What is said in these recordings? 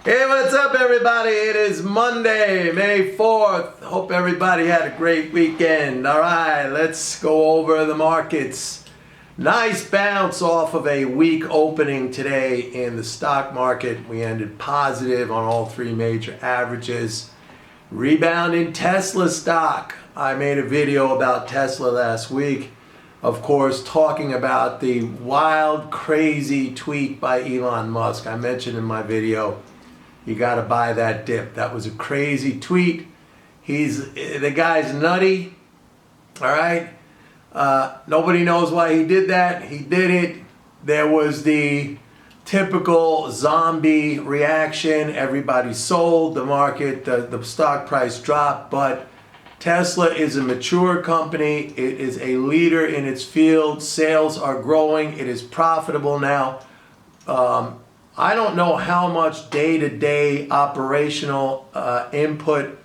Hey, what's up, everybody? It is Monday, May 4th. Hope everybody had a great weekend. All right, let's go over the markets. Nice bounce off of a weak opening today in the stock market. We ended positive on all three major averages. Rebound in Tesla stock. I made a video about Tesla last week, of course, talking about the wild, crazy tweet by Elon Musk. I mentioned in my video, you got to buy that dip. That was a crazy tweet. The guy's nutty. All right. Nobody knows why he did that. He did it. There was the typical zombie reaction. Everybody sold. The market, the stock price dropped. But Tesla is a mature company. It is a leader in its field. Sales are growing. It is profitable now. I don't know how much day-to-day operational input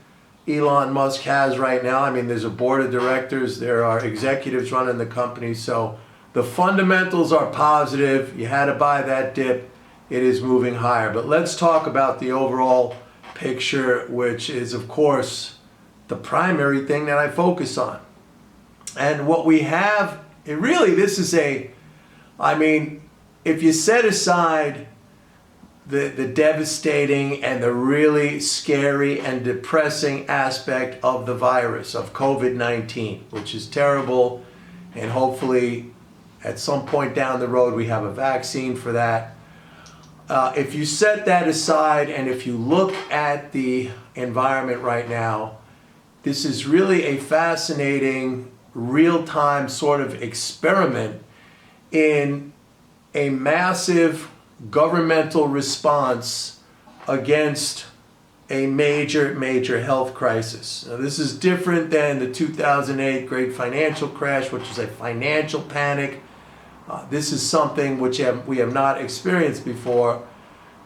Elon Musk has right now. I mean, there's a board of directors, there are executives running the company, so the fundamentals are positive. You had to buy that dip. It is moving higher. But let's talk about the overall picture, which is, of course, the primary thing that I focus on. And what we have, if you set aside the devastating and the really scary and depressing aspect of the virus, of COVID-19, which is terrible, and hopefully at some point down the road we have a vaccine for that. If you set that aside and if you look at the environment right now, this is really a fascinating real-time sort of experiment in a massive governmental response against a major health crisis. Now, this is different than the 2008 great financial crash, which was a financial panic. This is something which we have not experienced before.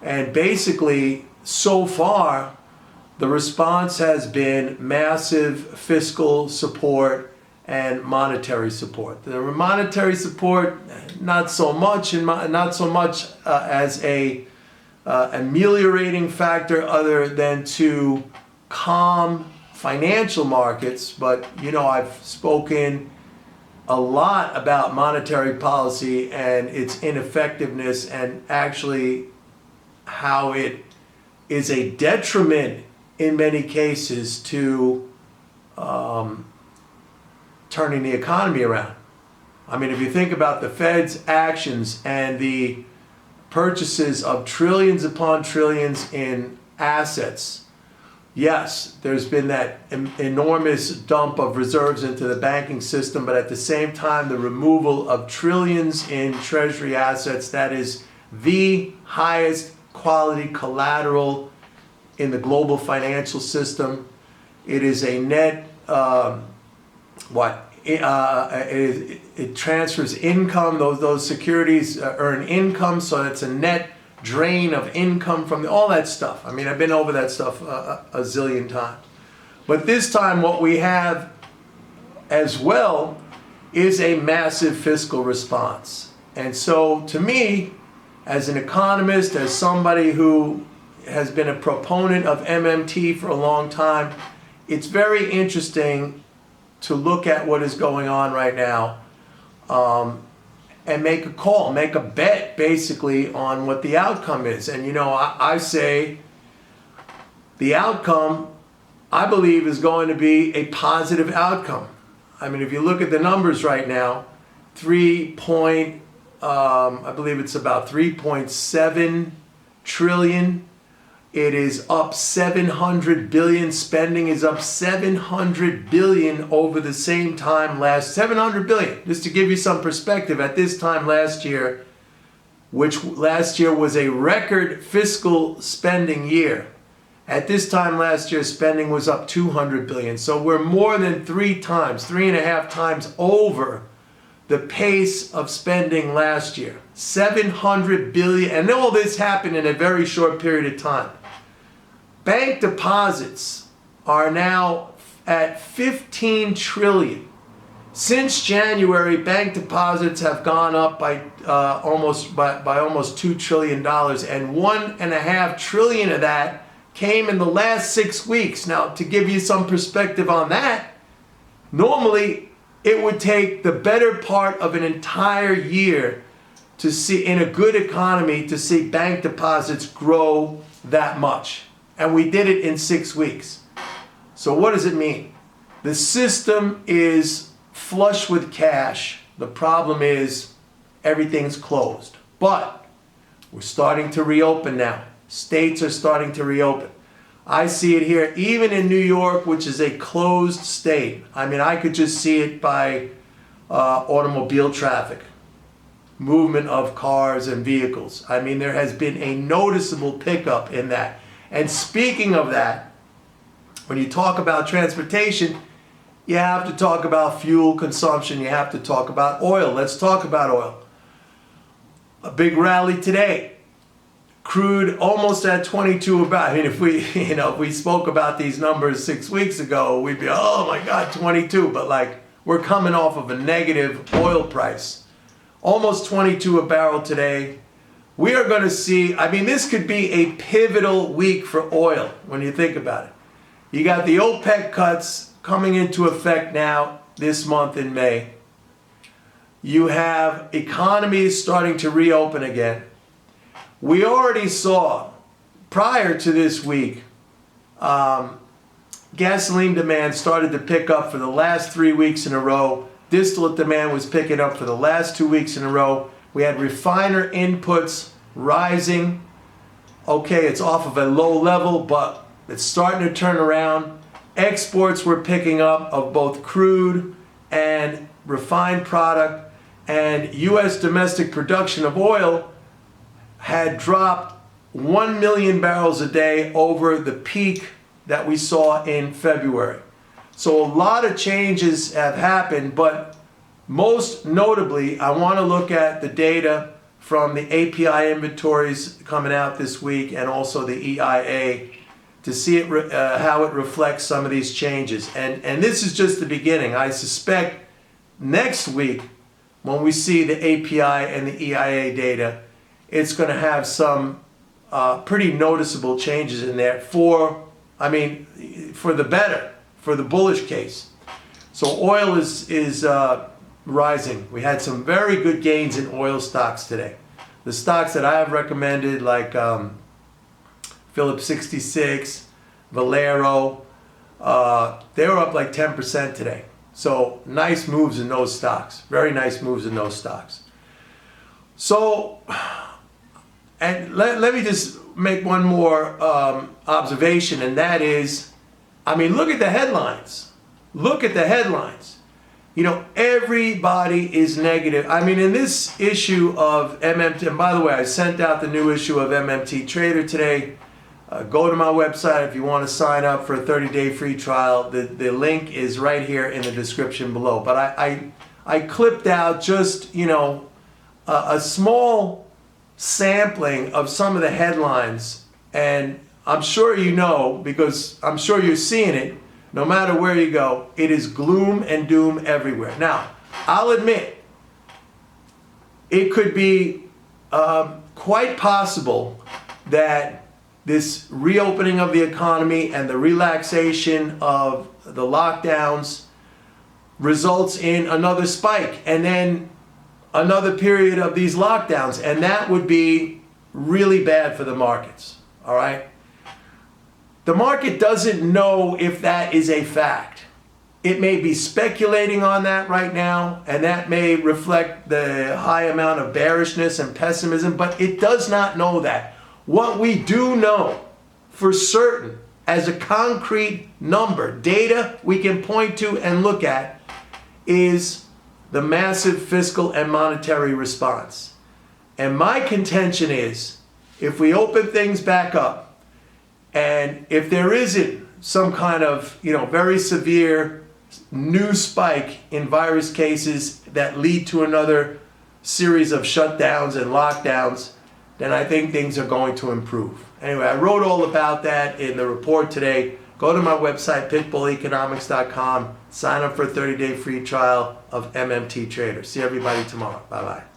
And basically, so far, the response has been massive fiscal support and monetary support. The monetary support, not so much as a ameliorating factor other than to calm financial markets. But I've spoken a lot about monetary policy and its ineffectiveness, and actually how it is a detriment in many cases to turning the economy around. I mean, if you think about the Fed's actions and the purchases of trillions upon trillions in assets, yes, there's been that enormous dump of reserves into the banking system, but at the same time, the removal of trillions in treasury assets, that is the highest quality collateral in the global financial system. It is a net it transfers income. Those securities earn income, so it's a net drain of income from all that stuff. I mean, I've been over that stuff a zillion times. But this time what we have as well is a massive fiscal response. And so to me, as an economist, as somebody who has been a proponent of MMT for a long time, it's very interesting to look at what is going on right now and make a call, make a bet basically on what the outcome is. And I say the outcome, I believe, is going to be a positive outcome. I mean, if you look at the numbers right now, I believe it's about 3.7 trillion. It is up 700 billion. Spending is up 700 billion over the same time 700 billion. Just to give you some perspective, at this time last year, which last year was a record fiscal spending year, at this time last year, spending was up 200 billion. So we're more than 3.5 times over the pace of spending last year. 700 billion, and all this happened in a very short period of time. Bank deposits are now at 15 trillion. Since January, bank deposits have gone up by almost $2 trillion, and $1.5 trillion of that came in the last 6 weeks. Now, to give you some perspective on that, normally it would take the better part of an entire year to see, in a good economy, to see bank deposits grow that much. And we did it in 6 weeks. So what does it mean? The system is flush with cash. The problem is everything's closed. But we're starting to reopen now. States are starting to reopen. I see it here, even in New York, which is a closed state. I mean, I could just see it by automobile traffic, movement of cars and vehicles. I mean, there has been a noticeable pickup in that. And speaking of that, when you talk about transportation, you have to talk about fuel consumption. You have to talk about oil. Let's talk about oil. A big rally today. Crude almost at 22 about. I mean, if we spoke about these numbers 6 weeks ago, we'd be, oh my God, 22. But like, we're coming off of a negative oil price. Almost 22 a barrel today. We are going to see, I mean, this could be a pivotal week for oil when you think about it. You got the OPEC cuts coming into effect now this month in May. You have economies starting to reopen again. We already saw, prior to this week, gasoline demand started to pick up for the last 3 weeks in a row. Distillate demand was picking up for the last 2 weeks in a row. We had refiner inputs rising. Okay, it's off of a low level, but it's starting to turn around. Exports were picking up of both crude and refined product, and U.S. domestic production of oil had dropped 1 million barrels a day over the peak that we saw in February. So a lot of changes have happened, but most notably, I want to look at the data from the API inventories coming out this week and also the EIA to see how it reflects some of these changes. And this is just the beginning. I suspect next week, when we see the API and the EIA data, it's going to have some pretty noticeable changes in there for the better, for the bullish case. So oil is rising. We had some very good gains in oil stocks today. The stocks that I have recommended, like Phillips 66, Valero, they were up like 10% today. So nice moves in those stocks. Very nice moves in those stocks. So, and let me just make one more observation, and that is, I mean, look at the headlines. Look at the headlines. You know, everybody is negative. I mean, in this issue of MMT, and by the way, I sent out the new issue of MMT Trader today. Go to my website if you want to sign up for a 30-day free trial. The link is right here in the description below. But I clipped out just, you know, a small sampling of some of the headlines. And I'm sure you know, because I'm sure you're seeing it, no matter where you go, it is gloom and doom everywhere. Now, I'll admit, it could be quite possible that this reopening of the economy and the relaxation of the lockdowns results in another spike and then another period of these lockdowns, and that would be really bad for the markets, all right? The market doesn't know if that is a fact. It may be speculating on that right now, and that may reflect the high amount of bearishness and pessimism, but it does not know that. What we do know for certain, as a concrete number, data we can point to and look at, is the massive fiscal and monetary response. And my contention is, if we open things back up, and if there isn't some kind of, you know, very severe new spike in virus cases that lead to another series of shutdowns and lockdowns, then I think things are going to improve. Anyway, I wrote all about that in the report today. Go to my website, pitbulleconomics.com. Sign up for a 30-day free trial of MMT Trader. See everybody tomorrow. Bye-bye.